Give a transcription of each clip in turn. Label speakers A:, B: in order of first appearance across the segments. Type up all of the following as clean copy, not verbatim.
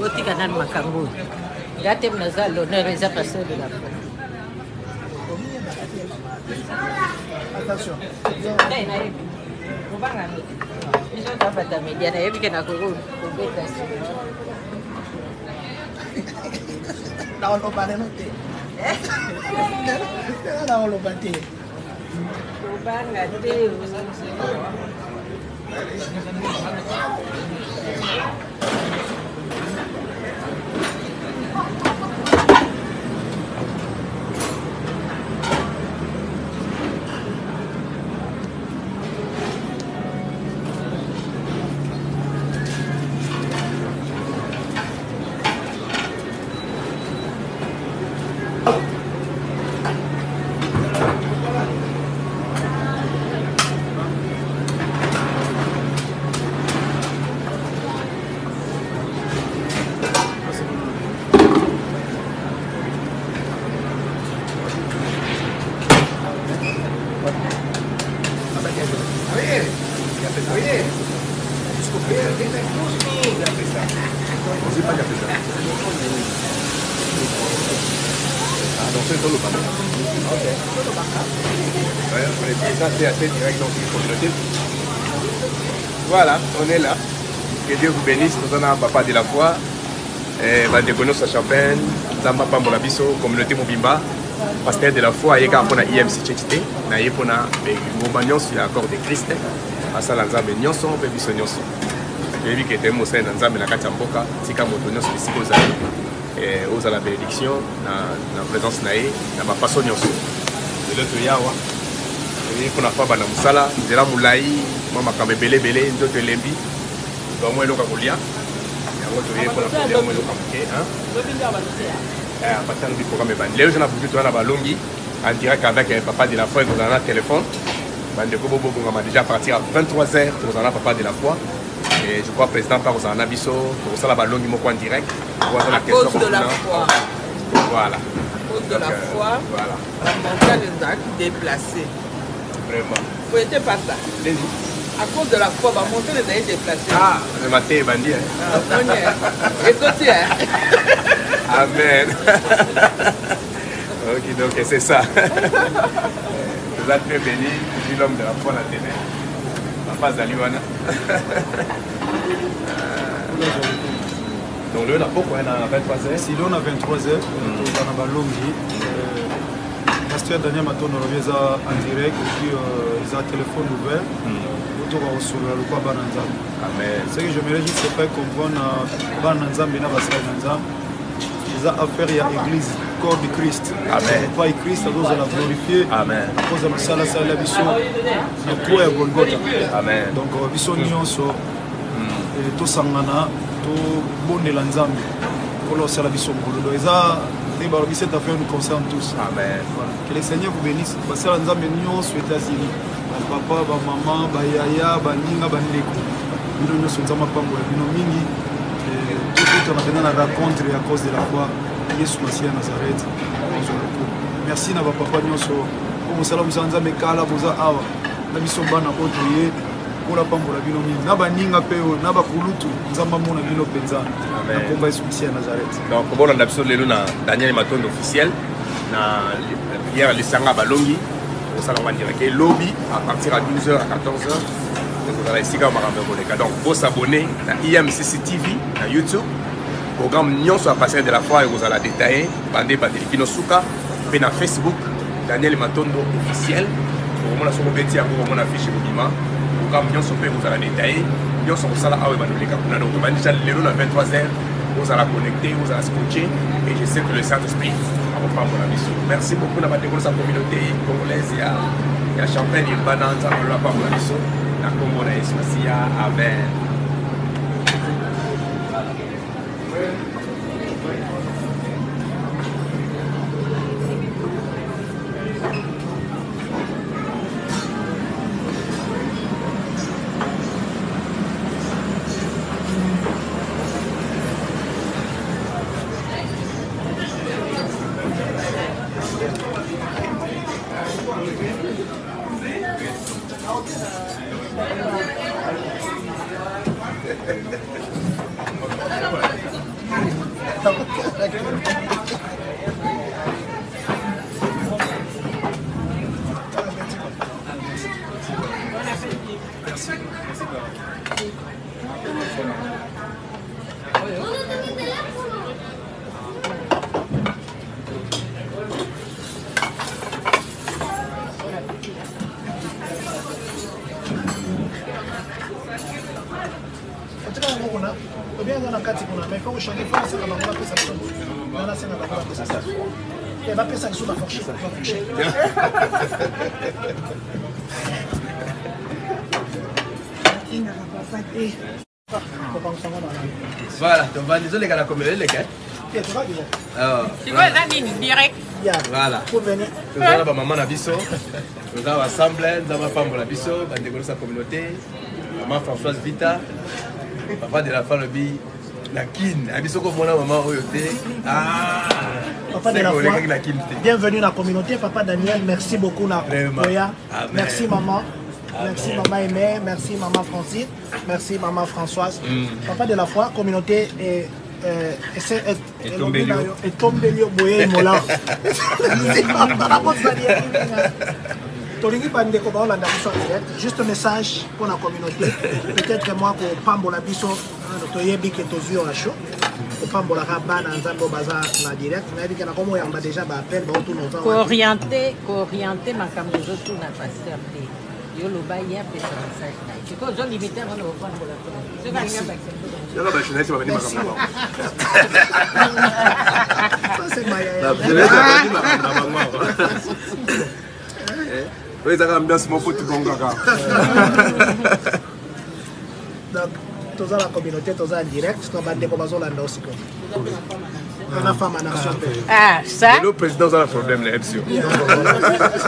A: botika nan makambo. Gâte mnaza l'honneur et pasteur de la foi.
B: Attention.
C: Voilà, on est là. Que Dieu vous bénisse. Nous avons un papa de la foi. Vandegono sa Champagne, Zamba Pambola Biso, communauté Mobimba, pasteur de la foi, il y a un IMC Tchétité, il y a un sur l'accord de Christ, à Salanzambe Nyonson, Pébiso Nyonson. J'ai vu que tu es Moussa Nanzambe na Katiamboka, Tika Motonio, c'est aux amis, aux à la bénédiction, la présence naïe, na ma façon Nyonson. De l'autre Yawa, et pour la foi, Bana Moussala, de la Moulaï, moi, ma camé belé, d'autres Lembi, dans moi, le Kakolia. Les gens en direct avec papa de la foi, nous avons un téléphone. On va déjà partir à 23h pour un papa de la foi. Et je crois président par aux Anabiso, pour ça la ballon en direct.
A: À cause de la foi.
C: Voilà.
A: À cause de la foi,
C: voilà.
A: La montagne nous a déplacés.
C: Vraiment.
A: Vous n'étiez pas ça. À cause de la foi, la montagne nous a déplacés.
C: Ah, le matin, bandit.
A: Et côté,
C: Amen. Ok, donc c'est ça. Vous êtes très bénis, je suis l'homme de la foi à la télé. Papa Zaliwana. Donc là, pourquoi on a 23h?
B: Si l'on a 23h, on a Balongi. Pasteur Daniel Maton revient en direct et puis ils ont un téléphone ouvert.
C: Amen.
B: Ce que j'aimerais juste c'est faire comprendre Bananzam et Nabasai ils ont affaire à l'église, corps du Christ.
C: Amen.
B: Pas Christ, à cause de la glorifier.
C: Amen.
B: À cause de la salle à la vision. La croix est Golgotha.
C: Amen.
B: Donc, vision nyonso. Tout sangana, tout bon Nzambe. Pour leur salle à vision. Donc, cette affaire nous concerne tous.
C: Amen.
B: Voilà. Que le Seigneur vous bénisse. Parce que Nzambe nyonso aux États-Unis. Papa, maman, yaya, baninga, bandeko. Bino nyonso Nzamba Pambola, bino mingi. Tout on a donné la rencontre à cause de la foi. Yesu Massia Nazareth. Merci na papa nyonso. Pour salam Nzambe kala boza awa. Na biso bana otoye. Pour la Pambola bino mingi. Na baninga peo, na bakulutu Nzamba mona bino penza. Na komba Yesu Massia Nazareth.
C: Donc bon on a besoin de nous Daniel Maton officiel na hier le sanga balongi. Ça va dire que lobby à partir à 12h à 14h. Donc, vous s'abonner à IMCC TV, à YouTube. Programme Nyon sur la passer de la foi et vous allez détailler. Bandé Badelikino Souka. Puis dans Facebook, Daniel Matondo officiel. Pour moi, on a affiché Bima. Programme Nyon sur vous allez détailler. Nyon sur ça là, donc, on va déjà les à 23h. Vous allez connecter, vous allez scotcher. Et je sais que le Saint-Esprit. Merci beaucoup d'avoir découvert sa communauté congolaise. Il y a Champagne, il y a Banane, il y a la Congo, il y a Amen.
D: bien dans la catégorie, mais quand vous changez, il faut que ça va faire ça. Dans la scène, on va faire ça. Il va faire ça sous la fourchette.
C: Voilà, donc on va désolé qu'à la communauté, les gars.
A: Tu vois, ça dit direct.
C: Voilà. Nous avons maman Nabiso, nous avons assemblée, nous avons femme Nabiso, nous avons découvert sa communauté, maman Françoise Vita, papa de la famille, la Kin, Nabiso comme mon maman Oyote. Ah,
D: papa de la foi. Bienvenue dans la communauté, papa Daniel, merci beaucoup Nakoya. Merci maman. Merci maman Aimée, merci maman Francine, merci maman Françoise. Papa de la foi, communauté est tombé au boyer mola. Juste un message pour la communauté. Peut-être moi pour Pambola Biso, Toyebi qui est aux yeux à chaud. Pour Pambola Rabana, Nzambo Baza la direct. Mais il y a comment on a déjà appel.
A: Orienté ma caméra tout n'a pas servi. Yo le bail y a fait ça. Tu peux je limiter on va prendre la communauté. Je vais aller
C: je vais je vais venir
D: ça c'est Maya.
C: Oui, ça va bien mon pote Gongaga.
D: Donc tous la communauté tous en direct, on va découvrir la aussi quoi. On a femme en action.
A: Ah, ça.
C: Le président a un problème là-dessus.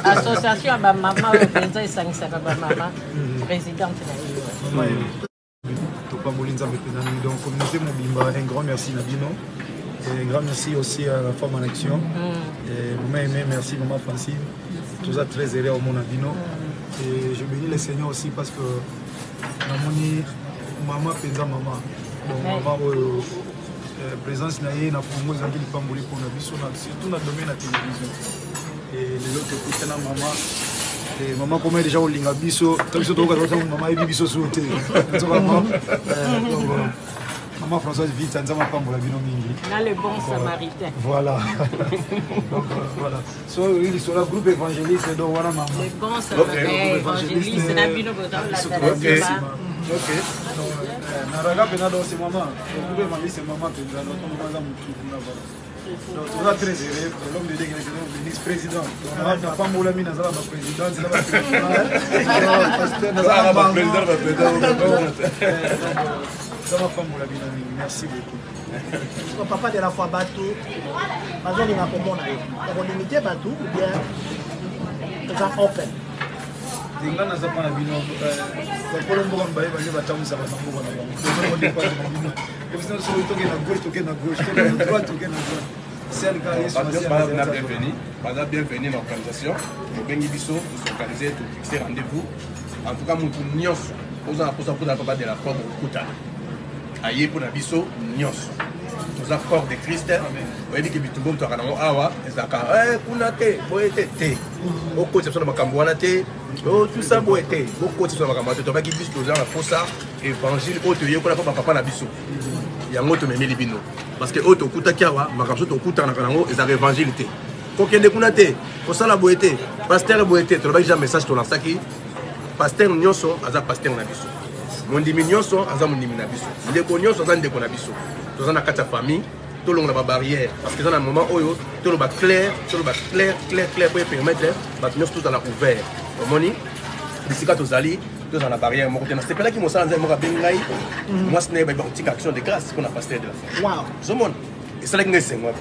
A: Association à ma maman, le président est 5 ça ma maman, présidente là.
B: Donc, communauté Mobimba, un grand merci Nabino. Et un grand merci aussi à la femme en action. Et maman Aimée, merci maman Francine. Tout ça très heureux au monde Nabino. Et je bénis le Seigneur aussi parce que maman penza maman. Donc maman présence naïe na promo zangi lipamboli pour na biso na surtout na domaine de la télévision. Et les autres écoutent na maman. Et maman comment déjà au linga biso, comme ça donc maman ebi biso sauté. Maman Françoise Vita nzama pambola bino mingi.
A: Dans le bon samaritain.
B: Voilà. Donc voilà. So il sur le groupe évangéliste donc voilà maman.
A: Le bon samaritain évangéliste na bino botan la tadazima.
B: OK. Donc naraga pena donc c'est maman. Le groupe évangéliste c'est maman penza donc on va mutu na voilà. Donc on a très heureux l'homme de Dieu qui est le vice-président. On a pas moula mina za la présidente, c'est la merci beaucoup.
D: Papa de la foi Batou, on limité Batou ou bien open.
B: Zinga na zapa na bino bakolo mboka mbaye baje batamusa bango na bango. Et puis sur le toke na gauche, toke na droite, toke na droite. C'est le cas Yesu
C: bienvenue. Madame bienvenue dans l'organisation. Bengi biso pour s'organiser, pour fixer rendez-vous. En tout cas mutu nyonso oza posa pour la papa de la foi kuta. Aye pour na biso nyonso. Toza corps de Christ. Oyebi ke bitumbo to kana awa ezaka kuna te boete te. Oko tse sona makambo wana te. Oh tout ça boete. Boko tse sona makambo te to ba ki biso toza na fosa évangile oto yekola papa na biso. Yango to memeli bino. Parce que auto kuta kiawa makambo to kuta na kanango ezaka évangile te. Kokende kuna te. Kosala boete. Pasteur boete to ba déjà message to lansaki. Pasteur nyonso aza pasteur na biso. Mondimi nyonso aza mondimi na biso. Ndeko nyonso aza ndeko na biso. Toza na kati ya famille, to longa ba barrière parce que dans un moment oyo, to lo ba clair pour permettre ba nyonso tout la ouvert. Omoni bisika tozali to dans la barrière moko tena. C'est pas là qui mo sala nzembo ka bengai. Moi ce n'est pas une petite action de grâce qu'on a pasteur de la foi.
D: Wow.
C: Zomon. Et ça là ngese moi.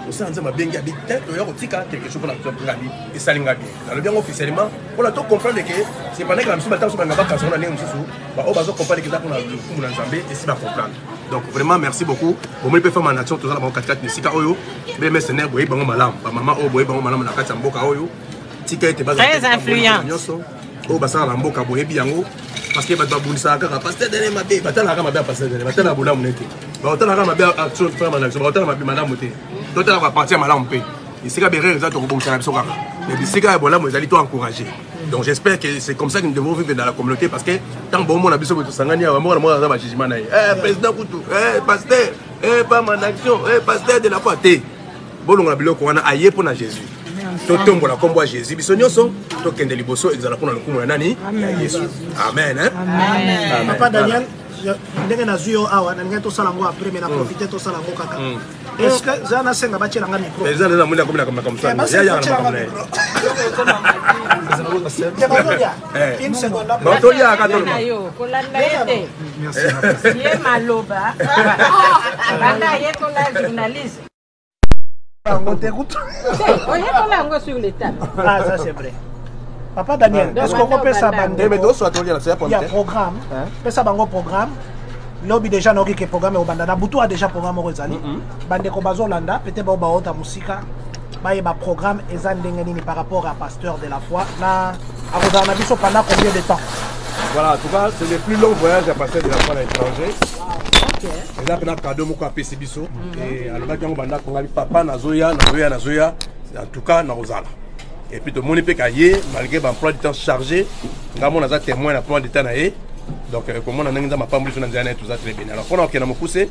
C: Au sein de ma benga bité to yo tika quelque chose pour la ngami et ça linga bien. Dans le bien officiellement, on a tout comprendre que c'est pas que la mission batam so banga ba kaso na ngi mususu. Ba o bazo comprendre que ça qu'on a le coup na Nzambe et si ba comprendre. Donc vraiment merci beaucoup. Bon moi peut faire ma action tout ça dans 44 nisika oyo. Be mercenaire boye bango malam. Ba mama o boye bango malam na kati mboka oyo. Tika ete bazo.
A: Très influent.
C: O basa na mboka boye biango parce que ba babulisa kaka pasteur de mabe batala kaka mabe pasteur de batala bula munete. Ba otala kaka mabe action faire ma action. Ba otala mabe madame moté. D'autres va partir malam pe. Isika berere za to kobonsa na biso kaka. Mais bisika ya bola mo ezali to encourager.
E: Donc j'espère que c'est comme ça que nous devons vivre dans la communauté parce que tant bon monde a besoin de s'engager à moi dans ma jugement. Président Koutou, pasteur, pas mon action, pasteur de la foi. Bon on a bilo ko wana aye pour na Jésus. To tombo la kombo Jésus. Biso nyonso to kende liboso ezala pour na lokumu nani? Yesu. Amen.
D: Amen. Papa Daniel, ndenge na zuyo awa na ngento sala ngo après mais na profiter to sala ngo kaka. Est-ce que ça na senga bachela nga micro?
E: Président na muna comme ça. Ya ya na micro.
D: Une seconde.
E: Batolia katolo.
A: Kolanda yete. Merci. Yé maloba. Banda yé kola journaliste.
D: On t'écoute.
A: On est kola sur l'état.
D: Ah ça c'est vrai. Papa Daniel, est-ce qu'on peut ça bande? Il y a programme. Peut ça bango programme. Lobby déjà n'a aucun programme au bandana. Boutou a déjà programme au Rosali. Bande ko bazolanda, peut-être ba baota musika. Ba yeba programme ezan ndengeni par rapport à pasteur de la foi. Na a Rosana biso pendant combien de temps?
E: Voilà, en tout cas, c'est le plus long voyage à passer de la foi à l'étranger. Et là, on a cadeau moko à Pessibiso. Et alors là, on a papa Nazoya. En tout cas, na Rosala. Et puis, tout le monde peut cahier, malgré l'emploi du temps chargé. On a témoin l'emploi du temps. Donc, comme on a ma femme, tout ça très bien. Alors, pendant qu'on a poussé,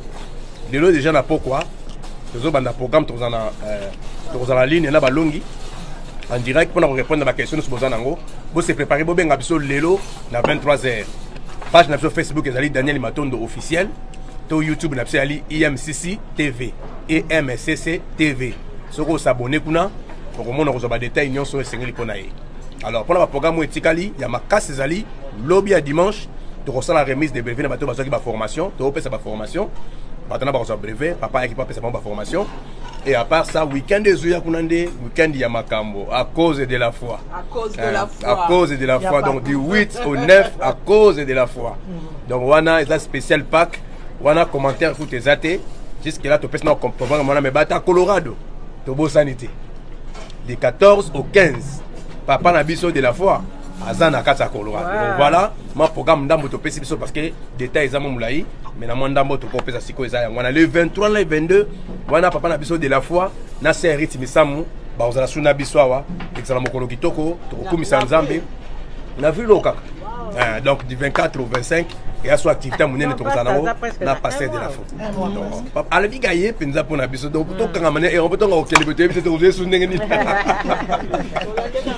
E: les lots déjà n'a pas quoi. Nous avons un programme, nous avons la ligne, là, longi. En direct, pour répondre à ma question, nous avons se préparer pour bien l'élo à 23h. Page Facebook, c'est Daniel Matondo officiel. To YouTube, c'est IMCC TV. IMCC TV. Si vous s'abonnez, pour des détails, nous avons alors, pour le programme Etikali, il y a ma casse Zali, lobby à dimanche, tu reçois la remise des brevets, tu as une formation, tu as une formation, tu as un brevet, papa a une formation. Et à part ça, week-end des Ouya Kunande, week-end de Yamakambo, à cause de la foi. À cause de la foi. À cause de la foi. Donc du 8 au 9, à cause de la foi. Donc on a un spécial pack, on a un commentaire pour tes athées. Jusque-là, tu peux nous comprendre, on a mes bâtards Colorado, tu beau sanité. Du 14 au 15, papa Nabiso de la foi, à Zana Kata Colorado. Donc voilà, mon programme d'ambo to pesi parce que détails à mon moulaï. Mais dans d'ambo to kopesa siko ezaya. On a le 23 le 22, on a papa Nabiso de la foi, na se rythme samu, ba ozala suna biswawa, exala mokolo kitoko, to komisa nzambe. Na vu loka. Donc du 24 au 25, et à son activité monnaie to kozala na passer de la foi. Donc à la bigaye penza pour Nabiso donc to kanga mané et on peut to okeli bote bi to zesu ndengeni.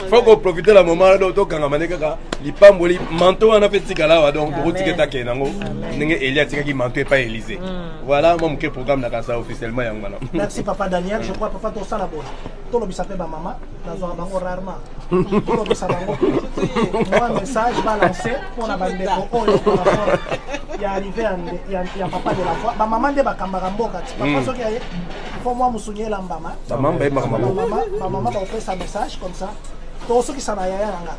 E: Faut qu'on profite la moment là to kanga mané kaka lipamboli manteau on a fait tikala donc to tiketa kenango ndenge Elia tikaki manteau pas Élysée. Voilà mon programme na kasa officiellement yang mana.
D: Merci papa Daniel, je crois papa to sala bon. To lo bisape ba maman, na zo bango rarement. To lo bisape bango. Moi message balancé pour la bande ko il y a arrivé il y a papa de la foi. Ba maman de ba kambara mboka. Papa soki aye. Faut moi musunye la mbama. Maman ba maman ba fait sa message comme ça. To soki sana yaya nga.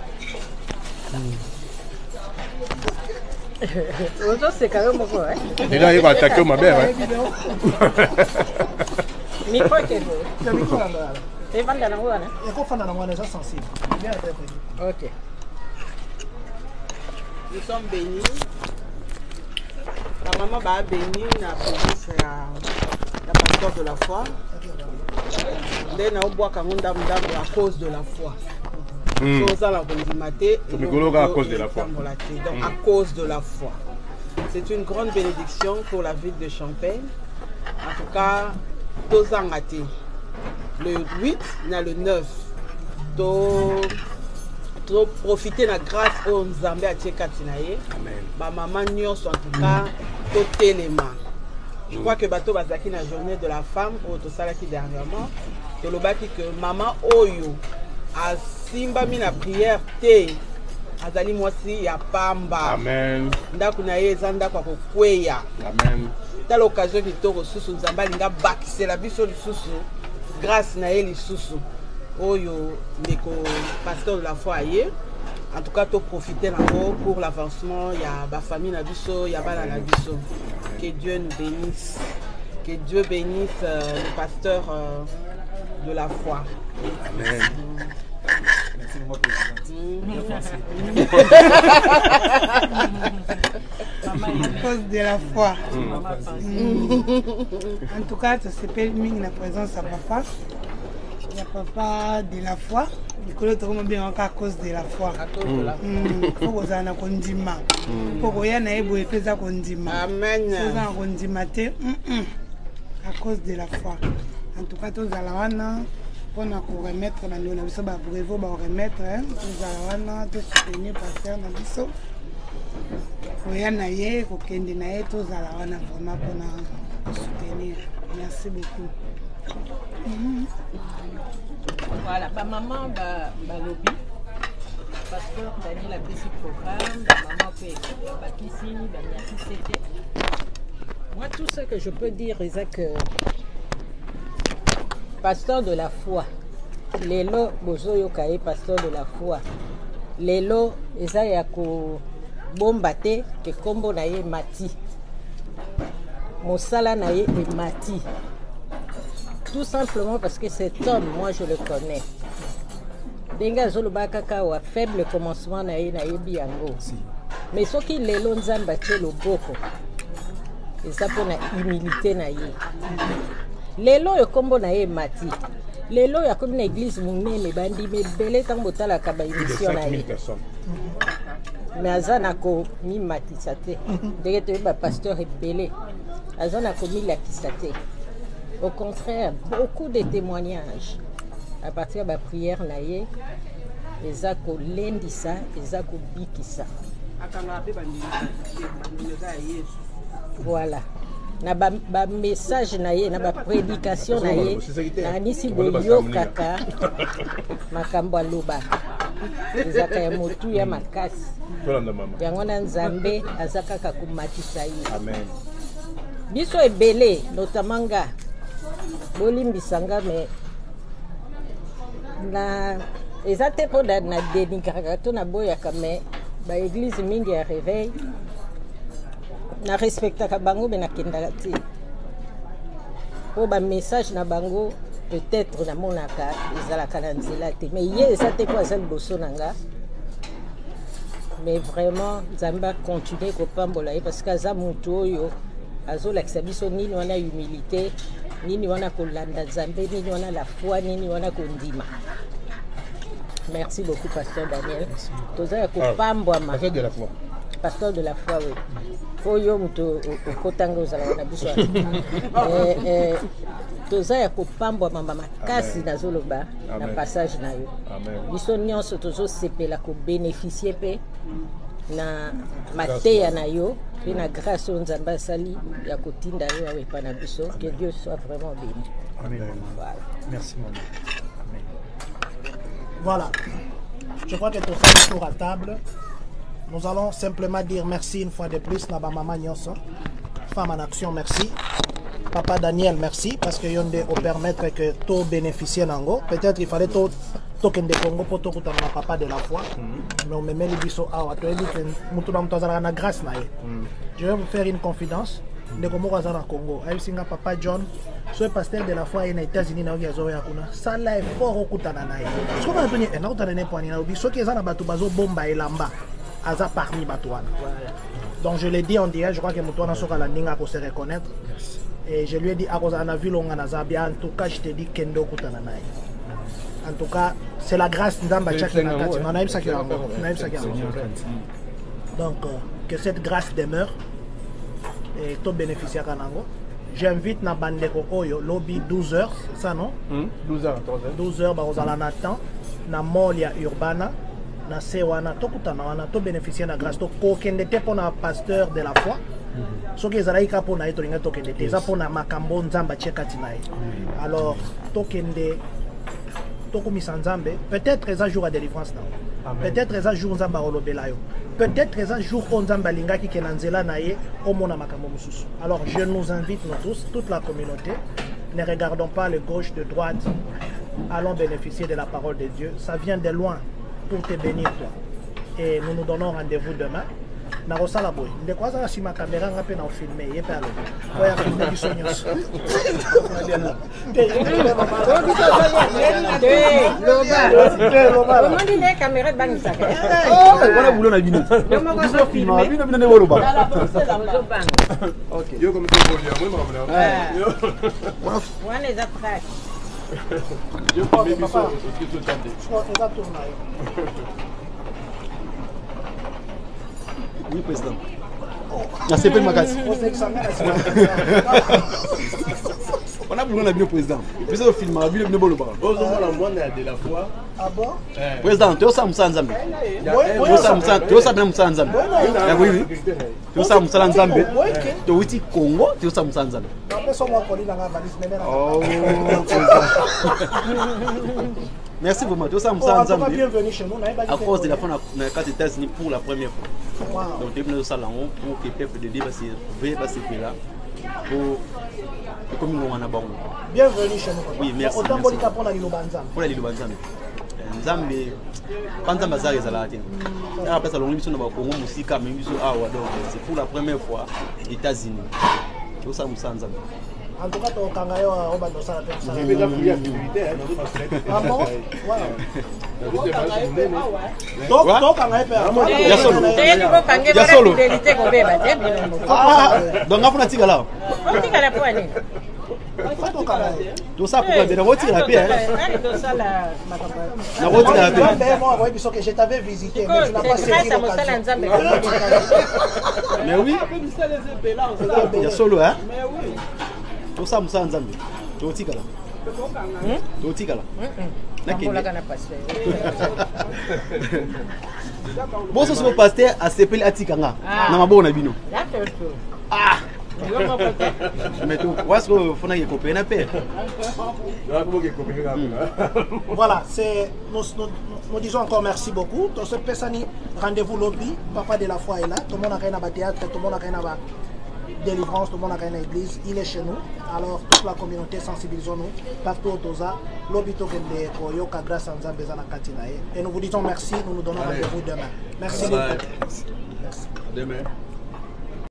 A: C'est quand même beaucoup, hein.
E: Et là, il va attaquer ma mère.
A: Micro que vous.
D: Le micro là.
A: Et vendre dans la hein.
D: Et qu'on fait dans la voie sensible. Bien interprété.
A: OK.
F: Nous sommes bénis. La maman va bénir la police la pasteur de la foi. À cause de la foi.
E: À cause de la foi.
F: Donc à cause de la foi. C'est une grande bénédiction pour la ville de Champagne. En tout cas, tous en raté. Le 8, le 9. To profiter de la grâce aux Nzambe à Tchekatinaye. Ma maman nyos en tout cas, to téléma. Je crois que bateau bazaki na journée de la femme au to salaki dernièrement. To lobaki que maman oyo a simba mi na prière te. Azali mwasi ya pamba.
E: Amen.
F: Ndaku na ye zanda kwa kokweya.
E: Amen.
F: Dans l'occasion qui toko susu Nzamba linga bakise la biso lisusu. Grâce na ye lisusu. Oyo ndeko pasteur de la foi aye. En tout cas, tu profiter pour l'avancement. Il y a ma famille Nabiso, il y a Bala Nabiso. Que Dieu nous bénisse. Que Dieu bénisse le pasteur de la foi.
E: Amen.
G: À cause de la foi. En tout cas, ça s'appelle Ming la présence à papa. Il y a papa de la foi. Nicolo tokoma bien encore à cause de la foi.
A: À cause de la foi.
G: Faut que ça na kondima. Faut que ya na ebo epeza kondima.
F: Amen.
G: Ça na kondima te. À cause de la foi. En tout cas, tous à la wana pour na remettre na ndona biso ba brevo ba remettre tous à la wana tous soutenir pasteur na biso. Oya na ye ko kende na ye tous à la wana vraiment pour na soutenir. Merci beaucoup.
A: Voilà, ma maman va lobby. Pasteur Daniel a pris ce programme. Ma maman peut ici, c'était. Moi, tout ce que je peux dire, c'est que pasteur de la foi, lelo bozoyo kaye pasteur de la foi, lelo eza yako bombate ke kombo na ye mati, mosala na ye e mati. Tout simplement parce que cet homme, moi je le connais. Denga zoloba kaka wa faible commencement na ye biango. Mais ce qui lelo nzamba tie loboko. Eza pona humilité na ye. Lelo yo kombo na ye mati. Lelo ya komi na église munene bandi mebele tango botala ka ba émission na ye. Mais azana ko mi mati sate. Ndenge te ba pasteur ebele. Azana ko mi la kisate. Au contraire, beaucoup de témoignages à partir de la prière naïe, les ako lendisa, les ako bikisa. Voilà. Na ba message naïe, na ba prédication naïe, na nisi boyo kaka makambo aloba. Ezaka ya motu ya makasi. Yango na nzambe azaka kakumatisa ye. Amen. Biso ebele notamment nga bolimbisanga mais na ezate po na dénigraka to na boyaka mais ba église mingi ya réveil na respectaka bango mais na kendaka te po ba message na bango peut-être na monaka ezalaka na nzela te mais ye ezate po aza liboso na nga mais vraiment nzambe continuer kopambola ye parce que aza motu oyo azolakisa biso nini wana humilité nini wana kolanda nzambe nini wana la foi nini wana kondima. Merci beaucoup pasteur Daniel. Toza kopambwama pasteur de la foi. Pasteur de la foi, oui. Oyo muto okotanga ozala wana biso. Toza kopambwama makasi nazoloba na passage na yo. Biso nyonso tozo sepela ko bénéficier pe na mateya na yo et na grâce aux nzamba sali ya kotinda yo awepa na biso. Que Dieu soit vraiment béni.
E: Amen.
A: Voilà.
E: Merci maman. Amen.
D: Voilà. Je crois que tout ça est tour à table. Nous allons simplement dire merci une fois de plus na ba maman nyonso. Femme en action, merci. Papa Daniel, merci parce que yonde au permettre que tout bénéficier nango. Peut-être il fallait tout token de Congo pour tout na papa de la foi. Mais on me met les biso awa to ebi que mutu na mutazala na grâce na ye. Je vais vous faire une confidence. De Congo à Congo. Aïe singa papa John, ce pasteur de la foi aux États-Unis na oya zoya kuna. Ça là est fort okutana na ye. Ce qu'on a donné na okutana ne point na obi. Ce qui est na batu bazo bomba elamba. Aza parmi batuana. Donc je l'ai dit en direct, je crois que mutuana soka la ndinga ko se reconnaître. Et je lui ai dit à cause na vu longa na zabia en tout cas je te dis kendo okutana na ye. En tout cas, c'est la grâce d'Amba Tchaki na kati. On a eu ça qui a donc que cette grâce demeure et tout bénéficiaire kanango. J'invite na bandeko oyo lobby 12h, ça non
E: 12h
D: 12h ba ozala na temps na molia urbana na sewana tokutana wana to bénéficier na grâce to kokende te pona pasteur de la foi. Soki ezalaki ka pona ye tolinga tokende te eza pona makambo nzamba tchekati na ye. Alors tokende tokomisa nzambe peut-être eza jour à délivrance na peut-être eza jour nzamba olobela yo peut-être eza jour o nzamba lingaki ke na nzela na ye omona makambo mususu. Alors je nous invite nous tous, toute la communauté, ne regardons pas le gauche de droite, allons bénéficier de la parole de Dieu. Ça vient de loin pour te bénir toi. Et nous nous donnons rendez-vous demain. Na rosala boy nde kwaza si ma caméra ngape na filmer ye palo oya filmer biso nyonso
A: Comment dit les caméras bangisa
B: Voilà boulot na bino. Biso filmer bino bino ne woloba.
C: OK. Yo comme tu veux moi maman.
A: One is a track.
E: Je crois que
D: papa.
E: papa.
H: Oui, président. C'est pas ma casse. On a besoin de président. Plus au film, il y a une bonne barre.
E: Bon, la moine de la foi.
D: Ah bon?
H: Président, tu as ça, Moussa Nzambe. Tu as ça, Moussa Nzambe. Oui, oui. Tu as ça, Moussa Nzambe. Tu as ça, Congo. Tu as ça, Moussa Nzambe. Oh, merci beaucoup. Tu as ça, Moussa Nzambe. À cause de la fin de la États-Unis pour la première fois. Donc, tu es venu au salon pour que le peuple de Dieu passe là. Pour
D: bienvenue chez nous.
H: Oui, merci.
D: Autant pour la Lilobanzam.
H: Pour la Lilobanzam. Nzambe, quand on a ça là, après ça, on a mis sur le Congo, musique, mais c'est pour la première fois aux États-Unis. Tout ça, Moussa Nzambe.
D: En tout cas, tu as un
E: J'ai déjà fouillé la sécurité.
D: Ah bon?
H: Donc, on a dit là. Tout ça pour que retirer la paix.
D: Je t'avais visité, mais tu n'as pas saisi l'occasion.
H: Mais oui. Il y a solo, hein? Tout ça, Moussa Nzambe. Tu es là. Tu es là. Bon, ce sont pasteur à s'appeler Atikanga. Na mabona bino. Ah. Mais tu vois ce que faut na copain na paix.
D: Voilà, c'est nous disons encore merci beaucoup. Dans ce Pessani, rendez-vous lobby, papa de la foi est là, tout le monde a rien à théâtre, tout le monde a rien à délivrance, tout le monde a rien à l'église, il est chez nous. Alors toute la communauté sensibilisons-nous partout au Toza, lobby to de Koyoka grâce à Nzambe Zana Katinae. Et nous vous disons merci, nous nous donnons rendez-vous demain. Merci beaucoup.
E: Demain.